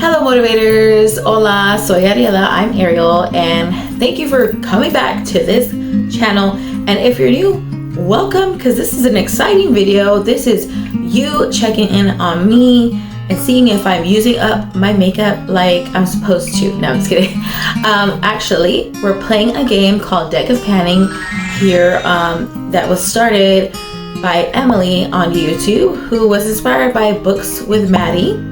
Hello motivators, hola, soy Ariela, I'm Ariel, and thank you for coming back to this channel. And if you're new, welcome, because this is an exciting video. This is you checking in on me and seeing if I'm using up my makeup like I'm supposed to. No, I'm just kidding. Actually, we're playing a game called Deck of Panning here that was started by Emily on YouTube, who was inspired by Books with Maddie.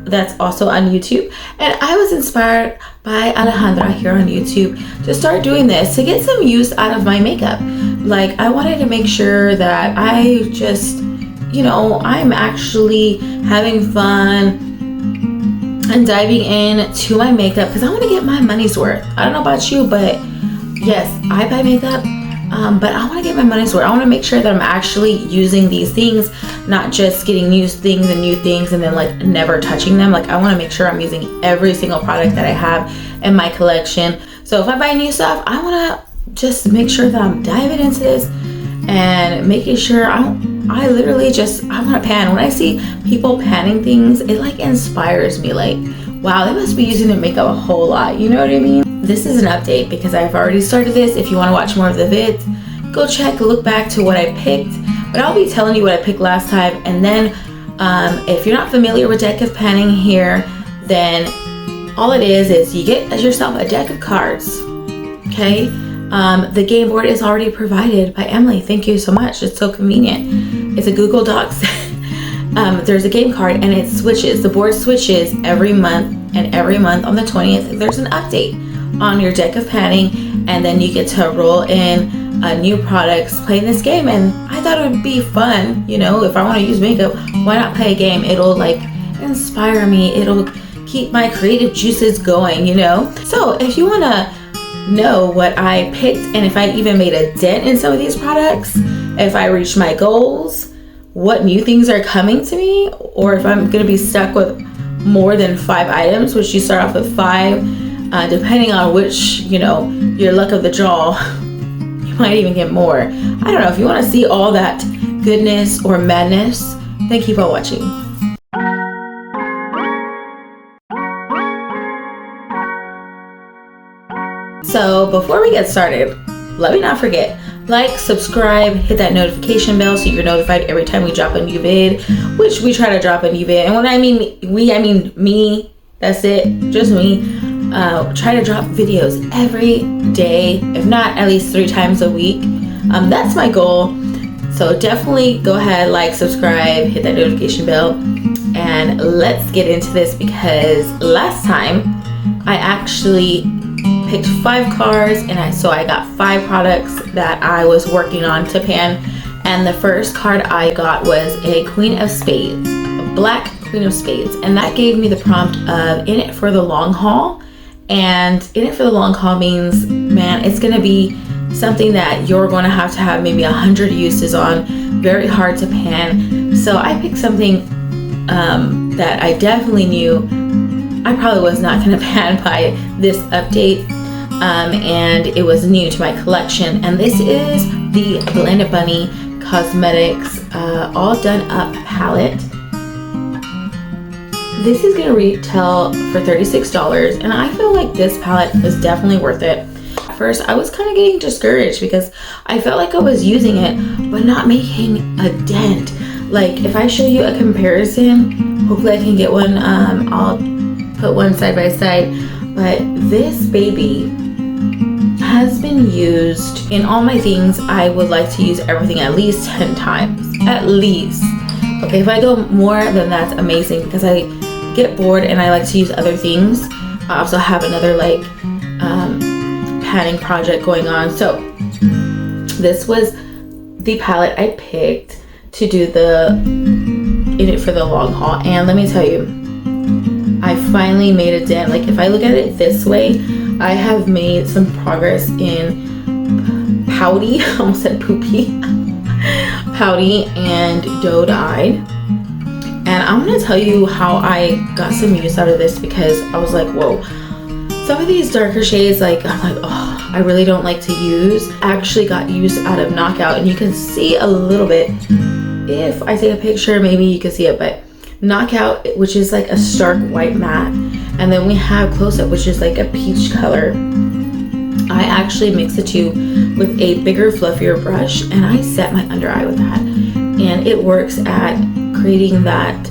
That's also on YouTube, and I was inspired by Alejandra here on YouTube to start doing this to get some use out of my makeup. Like, I wanted to make sure that I just, I'm actually having fun and diving into my makeup because I want to get my money's worth. I don't know about you, but yes, I buy makeup, but I want to get my money's worth. I want to make sure that I'm actually using these things, not just getting new things and then like never touching them. Like, I want to make sure I'm using every single product that I have in my collection. So if I buy new stuff, I want to just make sure that I'm diving into this and making sure I want to pan. When I see people panning things, it like inspires me. Like, wow, they must be using their makeup a whole lot. You know what I mean? This is an update because I've already started this. If you want to watch more of the vids, go look back to what I picked. But I'll be telling you what I picked last time. And then if you're not familiar with Deck of Panning here, then all it is you get yourself a deck of cards. Okay? The game board is already provided by Emily. Thank you so much. It's so convenient. It's a Google Docs. There's a game card and it switches. The board switches every month, and every month on the 20th, there's an update on your Deck of Panning, and then you get to roll in new products playing this game. And I thought it would be fun, if I want to use makeup, why not play a game? It'll like inspire me, it'll keep my creative juices going, So if you want to know what I picked and if I even made a dent in some of these products, if I reached my goals, what new things are coming to me, or if I'm going to be stuck with more than 5 items, which you start off with 5, depending on which, your luck of the draw, you might even get more. I don't know. If you want to see all that goodness or madness, then keep on watching. So before we get started, let me not forget, like, subscribe, hit that notification bell so you're notified every time we drop a new vid, which we try to drop a new vid. And when I mean we, I mean me. That's it, just me. Try to drop videos every day, if not at least 3 times a week. That's my goal. So definitely go ahead, like, subscribe, hit that notification bell, and let's get into this, because last time I actually picked 5 cards, and so I got 5 products that I was working on to pan. And the first card I got was a Queen of Spades, a black Queen of Spades, and that gave me the prompt of in it for the long haul. And in it for the long haul means, man, it's gonna be something that you're gonna have maybe 100 uses on, very hard to pan. So I picked something that I definitely knew I probably was not gonna pan by this update, and it was new to my collection. And this is the Blended Bunny Cosmetics All Done Up palette. This is gonna retail for $36, and I feel like this palette is definitely worth it. At first, I was kind of getting discouraged because I felt like I was using it, but not making a dent. Like, if I show you a comparison, hopefully I can get one, I'll put one side by side, but this baby has been used in all my things. I would like to use everything at least 10 times, at least. Okay, if I go more, then that's amazing, because I get bored and I like to use other things. I also have another panning project going on. So this was the palette I picked to do the in it for the long haul, and let me tell you, I finally made a dent. Like, if I look at it this way, I have made some progress in pouty, almost said poopy, pouty and doe-eyed. And I'm gonna tell you how I got some use out of this, because I was like, whoa, some of these darker shades, like, I'm like, oh, I really don't like to use. I actually got use out of Knockout, and you can see a little bit. If I take a picture, maybe you can see it, but Knockout, which is like a stark white matte, and then we have Close Up, which is like a peach color. I actually mix the two with a bigger, fluffier brush, and I set my under eye with that, and it works at creating that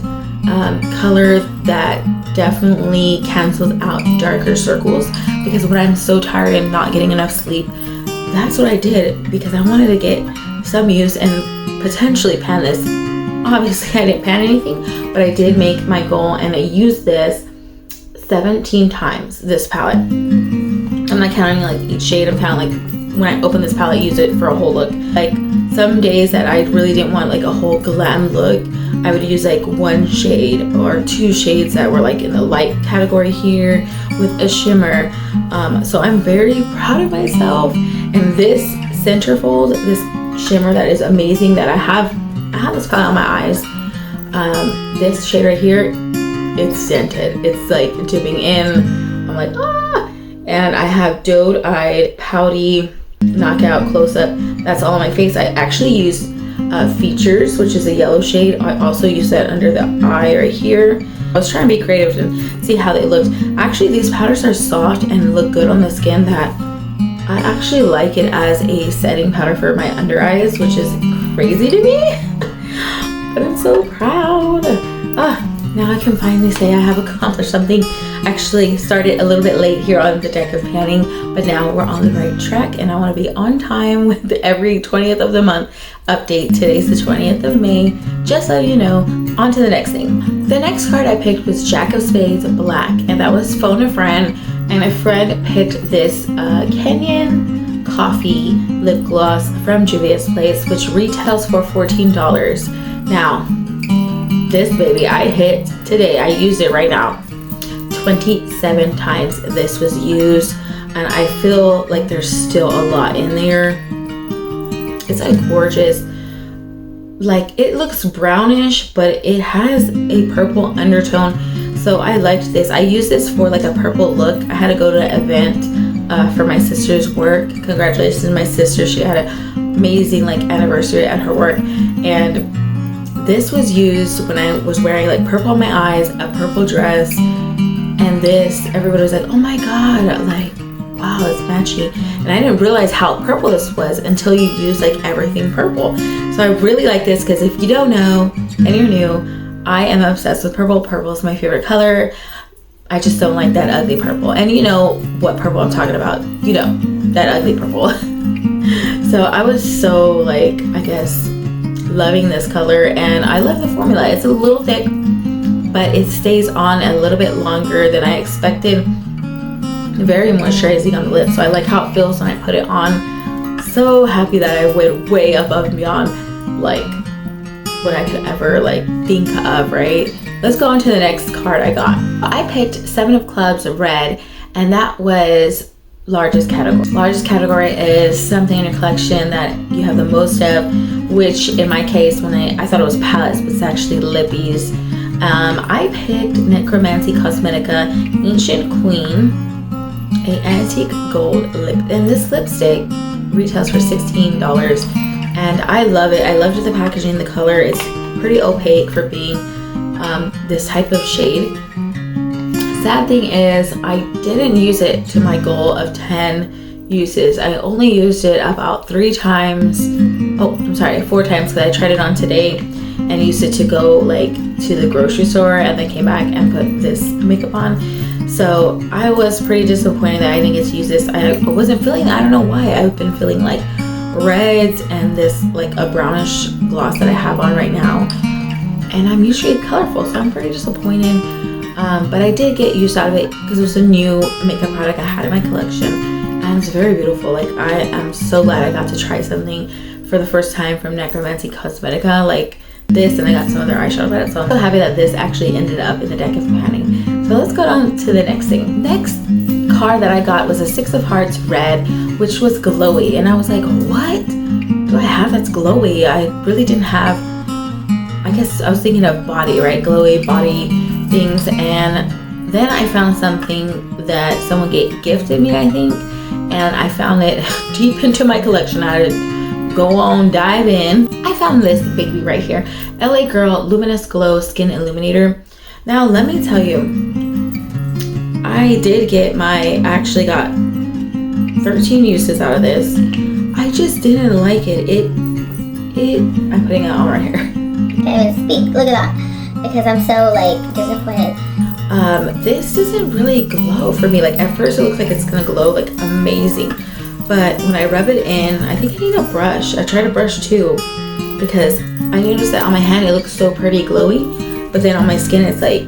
color that definitely cancels out darker circles. Because when I'm so tired and not getting enough sleep, that's what I did, because I wanted to get some use and potentially pan this. Obviously I didn't pan anything, but I did make my goal, and I used this 17 times, this palette. I'm not counting like each shade, I'm counting like when I open this palette, use it for a whole look. Like some days that I really didn't want like a whole glam look, I would use like one shade or two shades that were like in the light category here with a shimmer. So I'm very proud of myself. And this centerfold, this shimmer that is amazing, that I have this color on my eyes. This shade right here, it's scented. It's like dipping in. I'm like, ah! And I have Doe Eyed, Pouty, Knockout, Close Up. That's all on my face. I actually use Features, which is a yellow shade. I also use that under the eye right here. I was trying to be creative and see how they looked. Actually, these powders are soft and look good on the skin, that I actually like it as a setting powder for my under eyes, which is crazy to me. But I'm so proud. Now I can finally say I have accomplished something. Actually started a little bit late here on the deck of panning, but now we're on the right track, and I want to be on time with every 20th of the month update. Today's the 20th of May, just so you know. On to the next thing. The next card I picked was Jack of Spades Black, and that was Phone a Friend, and a friend picked this Kenyan Coffee lip gloss from Juvia's Place, which retails for $14. Now, this baby I hit today, I used it right now. 27 times this was used, and I feel like there's still a lot in there. It's like gorgeous. Like, it looks brownish, but it has a purple undertone. So I liked this. I used this for like a purple look. I had to go to an event for my sister's work. Congratulations to my sister. She had an amazing like anniversary at her work, and this was used when I was wearing like purple on my eyes, a purple dress, and this, everybody was like, oh my god, like, wow, it's matchy. And I didn't realize how purple this was until you use like everything purple. So I really like this, because if you don't know and you're new, I am obsessed with purple. Purple is my favorite color. I just don't like that ugly purple. And you know what purple I'm talking about. You know, that ugly purple. So I was so like, I guess, loving this color, and I love the formula. It's a little thick, but it stays on a little bit longer than I expected. Very moisturizing on the lips, so I like how it feels when I put it on. So happy that I went way above and beyond like what I could ever like think of, right? Let's go on to the next card I got. I picked Seven of Clubs Red, and that was largest category. Largest category is something in your collection that you have the most of, which in my case, when I thought it was palettes, but it's actually lippies. I picked Necromancy Cosmetica Ancient Queen, a antique gold lip, and this lipstick retails for $16, and I love it. I loved the packaging, the color. It's pretty opaque for being this type of shade. Sad thing is, I didn't use it to my goal of 10 uses. I only used it about 4 times, because I tried it on today and used it to go like to the grocery store, and then came back and put this makeup on. So I was pretty disappointed that I didn't get to use this. I wasn't feeling, I don't know why, I've been feeling like reds and this like a brownish gloss that I have on right now, and I'm usually colorful, so I'm pretty disappointed. But I did get use out of it because it was a new makeup product I had in my collection, and it's very beautiful. Like, I am so glad I got to try something for the first time from Necromancy Cosmetica like this, and I got some of their eyeshadow palettes, so I'm so happy that this actually ended up in the deck of panning. So let's go on to the next thing. Next card that I got was a Six of Hearts Red, which was glowy, and I was like, what do I have that's glowy? I really didn't have, I guess I was thinking of body, right? Glowy body things, and then I found something that someone gifted me, I think, and I found it deep into my collection. I had to go on, dive in. I found this baby right here. LA Girl Luminous Glow Skin Illuminator. Now let me tell you, I actually got 13 uses out of this. I just didn't like it. I'm putting it on right here. Can't even speak. Look at that. Because I'm so like disappointed. This doesn't really glow for me. Like at first it looks like it's gonna glow like amazing, but when I rub it in, I think I need a brush. I tried a brush too because I noticed that on my hand it looks so pretty glowy, but then on my skin it's like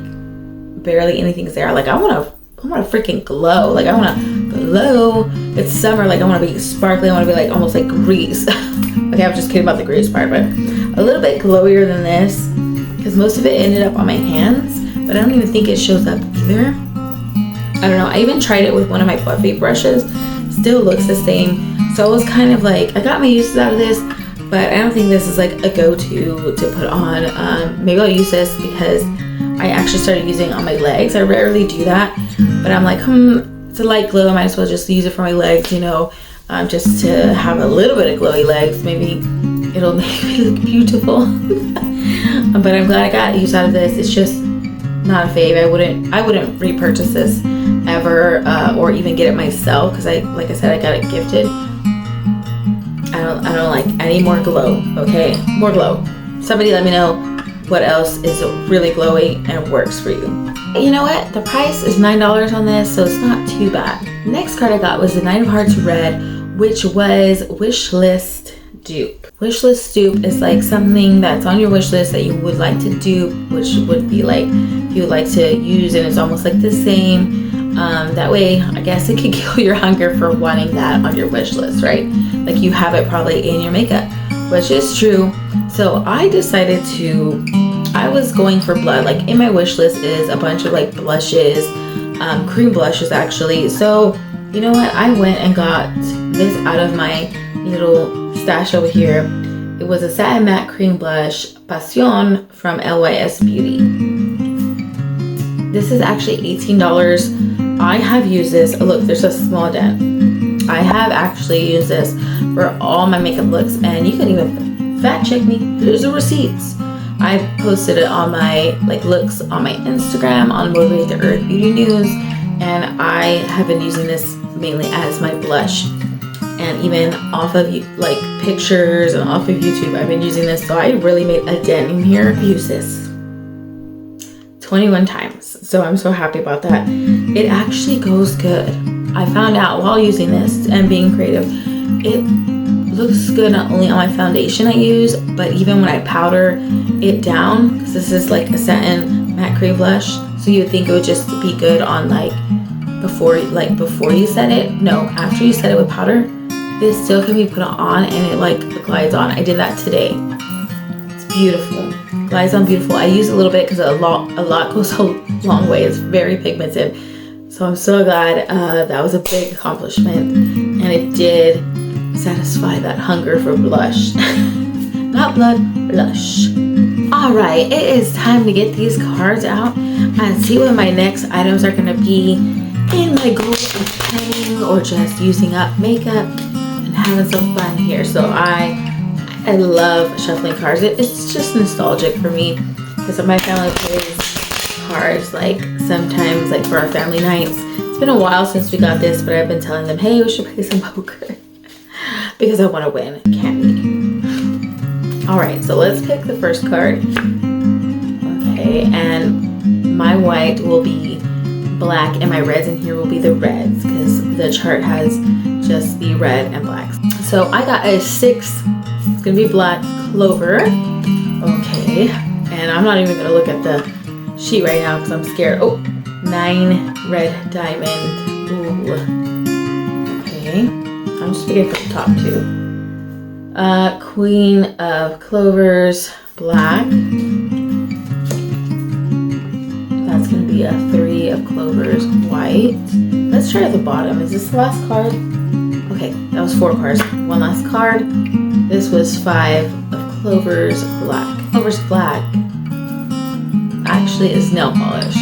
barely anything's there. Like I wanna freaking glow. Like I wanna glow. It's summer. Like I wanna be sparkly. I wanna be like almost like grease. Okay, I'm just kidding about the grease part, but a little bit glowier than this because most of it ended up on my hands. But I don't even think it shows up either. I don't know. I even tried it with one of my fluffy brushes. Still looks the same. So I was kind of like, I got my uses out of this, but I don't think this is like a go-to to put on. Maybe I'll use this because I actually started using it on my legs. I rarely do that, but I'm like, it's a light glow. I might as well just use it for my legs, you know, just to have a little bit of glowy legs. Maybe it'll make me look beautiful. But I'm glad I got use out of this. It's just not a fave. I wouldn't repurchase this ever, or even get it myself because like I said, I got it gifted. I don't like any more glow. Okay, more glow. Somebody let me know what else is really glowy and works for you. You know what? The price is $9 on this, so it's not too bad. Next card I got was the Nine of Hearts Red, which was wish list dupe. Wish list dupe is like something that's on your wish list that you would like to dupe, which would be like you would like to use, and it's almost like the same. That way, I guess it could kill your hunger for wanting that on your wish list, right? Like you have it probably in your makeup, which is true. So I decided I was going for blood. Like in my wish list is a bunch of like blushes, cream blushes actually. So you know what? I went and got this out of my little stash over here. It was a satin matte cream blush Passion from LYS Beauty. This is actually $18. I have used this. Oh, look, there's a small dent. I have actually used this for all my makeup looks, and you can even fact check me. There's the receipts. I posted it on my looks on my Instagram on Motivate the Earth Beauty News, and I have been using this mainly as my blush. And even off of pictures and off of YouTube, I've been using this. So I really made a dent in here. I use this 21 times. So I'm so happy about that. It actually goes good. I found out while using this and being creative, it looks good not only on my foundation I use, but even when I powder it down, because this is like a satin matte cream blush. So you would think it would just be good on before you set it. No, after you set it with powder, this still can be put on and it glides on. I did that today. It's beautiful. Glides on beautiful. I use a little bit because a lot goes a long way. It's very pigmented. So I'm so glad that was a big accomplishment. And it did satisfy that hunger for blush. Not blood, blush. Alright, it is time to get these cards out and see what my next items are going to be in my goal of playing or just using up makeup and having some fun here. So I love shuffling cards. It's just nostalgic for me because my family plays cards sometimes for our family nights. It's been a while since we got this, but I've been telling them, hey, we should play some poker because I want to win. Can't we? Alright, so let's pick the first card. Okay, and my white will be black and my reds in here will be the reds because the chart has just the red and black. So I got a 6, it's gonna be black clover. Okay, and I'm not even gonna look at the sheet right now because I'm scared. Oh, 9 red diamond. Ooh. Okay, I'm just picking from the top too. Queen of clovers, black. That's gonna be a 3 of clovers, white. Let's try at the bottom. Is this the last card? Okay, that was 4 cards. One last card. This was 5 of clovers, black. Clovers, black actually is nail polish.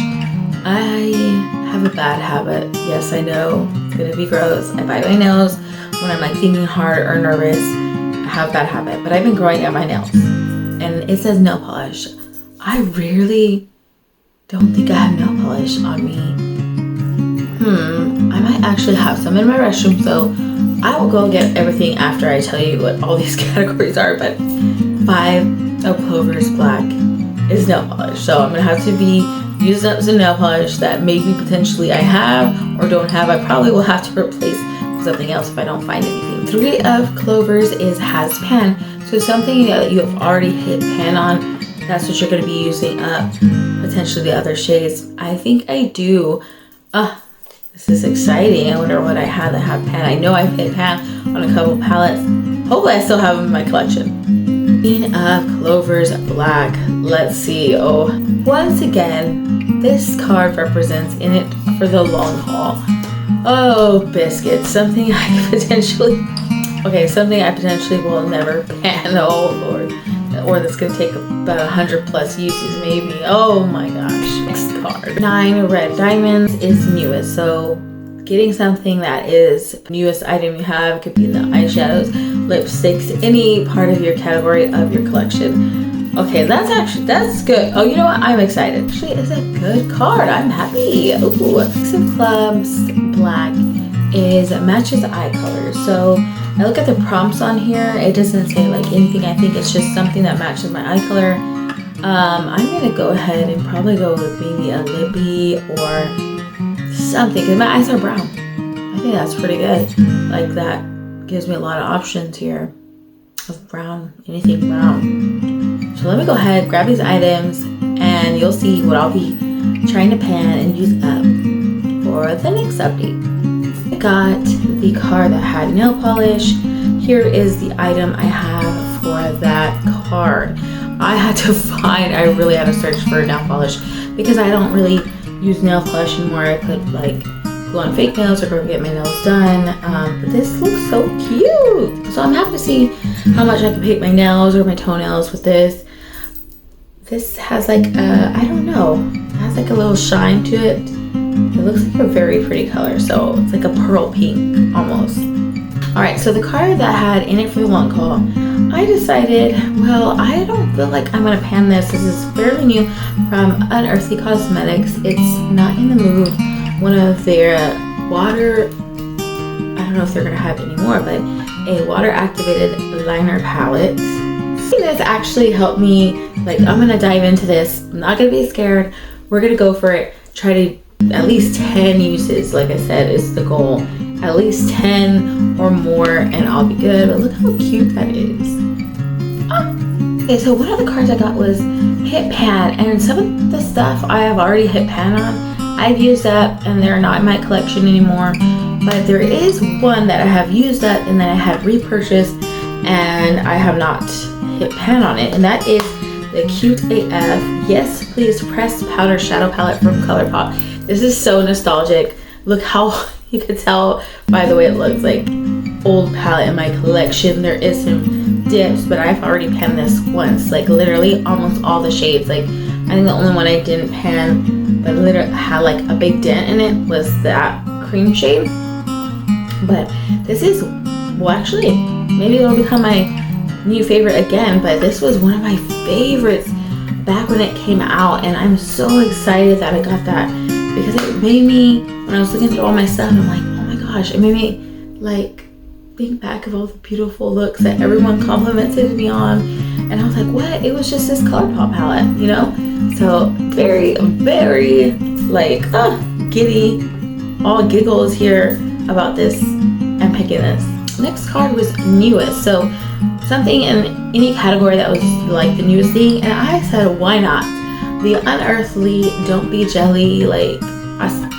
I have a bad habit. Yes, I know it's gonna be gross. I bite my nails when I'm thinking hard or nervous. I have a bad habit, but I've been growing out my nails. And it says nail polish. I really don't think I have nail polish on me. I might actually have some in my restroom, so I will go get everything after I tell you what all these categories are. But 5 of Clover's Black is nail polish. So I'm gonna have to be using up some nail polish that maybe potentially I have or don't have. I probably will have to replace with something else if I don't find anything. 3 of Clover's is has pan. So something that you have already hit pan on, that's what you're gonna be using up. Potentially the other shades. I think I do. This is exciting. I wonder what I had that have pan. I know I've hit pan on a couple palettes. Hopefully I still have them in my collection. Queen of Clover's Black. Let's see. Oh, once again, this card represents in it for the long haul. Oh, biscuits. Something I potentially will never pan. Oh, Lord. Or that's going to take about 100 plus uses maybe. Oh my gosh. Next card. 9 red diamonds is newest. So getting something that is newest item you have. It could be the eyeshadows, lipsticks, any part of your category of your collection. Okay, that's good. Oh, you know what? I'm excited. Actually, it's a good card. I'm happy. Ooh, 6 of Clubs Black is matches eye color. So I look at the prompts on here. It doesn't say like anything. I think it's just something that matches my eye color. I'm gonna go ahead and probably go with maybe a lippy or something because my eyes are brown. I think that's pretty good. Like that gives me a lot of options here of brown, anything brown. So let me go ahead, grab these items, and you'll see what I'll be trying to pan and use up for the next update. I got the card that had nail polish. Here is the item I have for that card. I really had to search for nail polish because I don't really use nail polish anymore. I put like glue on fake nails or go get my nails done. But this looks so cute. So I'm happy to see how much I can paint my nails or my toenails with this. This has like I don't know, it has like a little shine to it. It looks like a very pretty color, so it's like a pearl pink almost. All right, so the card that had in it for the long haul, I decided, well, I don't feel like I'm gonna pan this. This is fairly new from Unearthly Cosmetics. It's Not in the Mood, one of their water, I don't know if they're gonna have any more, but a water activated liner palette. This actually helped me, like I'm gonna dive into this. I'm not gonna be scared. We're gonna go for it. Try to at least 10 uses, like I said, is the goal. At least 10 or more and I'll be good. But look how cute that is. Okay, so one of the cards I got was Hit Pan, and some of the stuff I have already hit pan on. I've used up and they're not in my collection anymore. But there is one that I have used up and then I had repurchased and I have not hit pan on it, and that is the Cute AF Yes Please Pressed Powder Shadow Palette from ColourPop. This is so nostalgic. Look how you can tell by the way it looks, like old palette in my collection. There is some dips, but I've already panned this once, like literally almost all the shades. Like I think the only one I didn't pan but literally had like a big dent in it was that cream shade. But this is, well, actually maybe it'll become my new favorite again, but this was one of my favorites back when it came out, and I'm so excited that I got that because it made me, when I was looking through all my stuff, I'm like, oh my gosh, it made me like think back of all the beautiful looks that everyone complimented me on, and I was like, what? It was just this ColourPop palette, you know? So very, very like giddy, all giggles here about this and picking this. Next card was newest, so something in any category that was like the newest thing, and I said, why not? The Unearthly Don't Be Jelly, like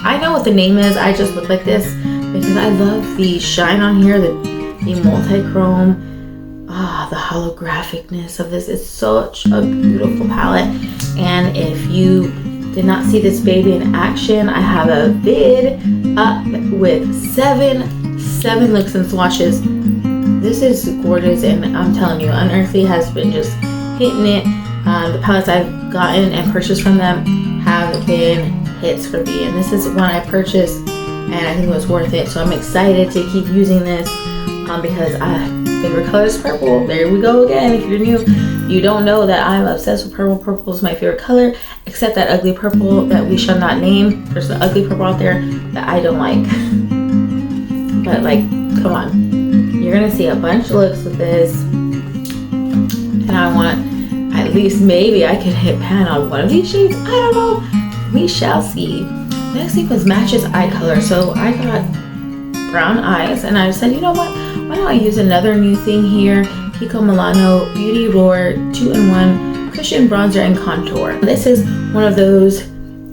I know what the name is, I just look like this because I love the shine on here, the multi-chrome, the holographicness of this. It's such a beautiful palette, and if you did not see this baby in action, I have a vid up with seven looks and swatches. This is gorgeous, and I'm telling you, Unearthly has been just hitting it. The palettes I've gotten and purchased from them have been hits for me, and this is one I purchased and I think it was worth it. So I'm excited to keep using this because favorite color is purple. There we go again. If you're new, you don't know that I'm obsessed with purple. Purple is my favorite color, except that ugly purple that we shall not name. There's an ugly purple out there that I don't like. But like, come on. You're gonna see a bunch of looks with this. And I want, at least maybe I could hit pan on one of these shades. I don't know. We shall see. Next sequence matches eye color. So I got brown eyes, and I said, you know what? Why don't I use another new thing here? Kiko Milano Beauty Roar 2-in-1 Cushion Bronzer and Contour. This is one of those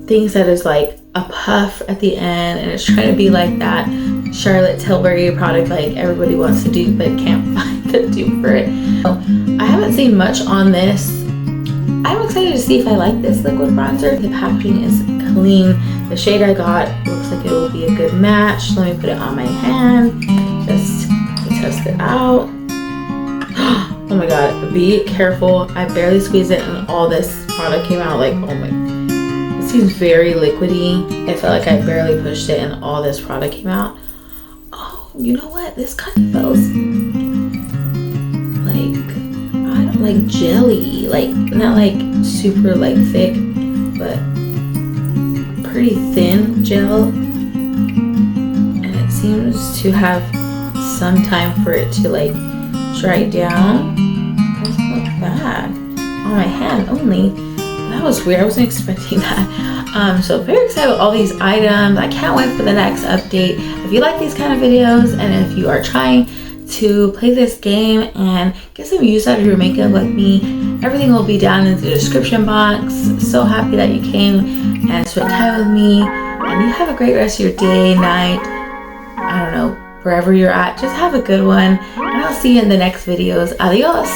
things that is like a puff at the end, and it's trying to be like that Charlotte Tilbury product like everybody wants to do but can't find the dupe for it. So I haven't seen much on this. I'm excited to see if I like this liquid bronzer. The packaging is clean. The shade I got looks like it will be a good match. Let me put it on my hand just to test it out. Oh my god, be careful. I barely squeezed it and all this product came out like, oh my. It seems very liquidy. I felt like I barely pushed it and all this product came out. Oh, you know what? This kind of feels like, I don't like jelly. Like, not like super like thick, but pretty thin gel. And it seems to have some time for it to like dry down. It doesn't look bad. On my hand only. That was weird. I wasn't expecting that. So very excited about all these items. I can't wait for the next update. If you like these kind of videos, and if you are trying to play this game and get some use out of your makeup like me, everything will be down in the description box. So happy that you came and spent time with me, and you have a great rest of your day, night, I don't know, wherever you're at. Just have a good one, and I'll see you in the next videos. Adios.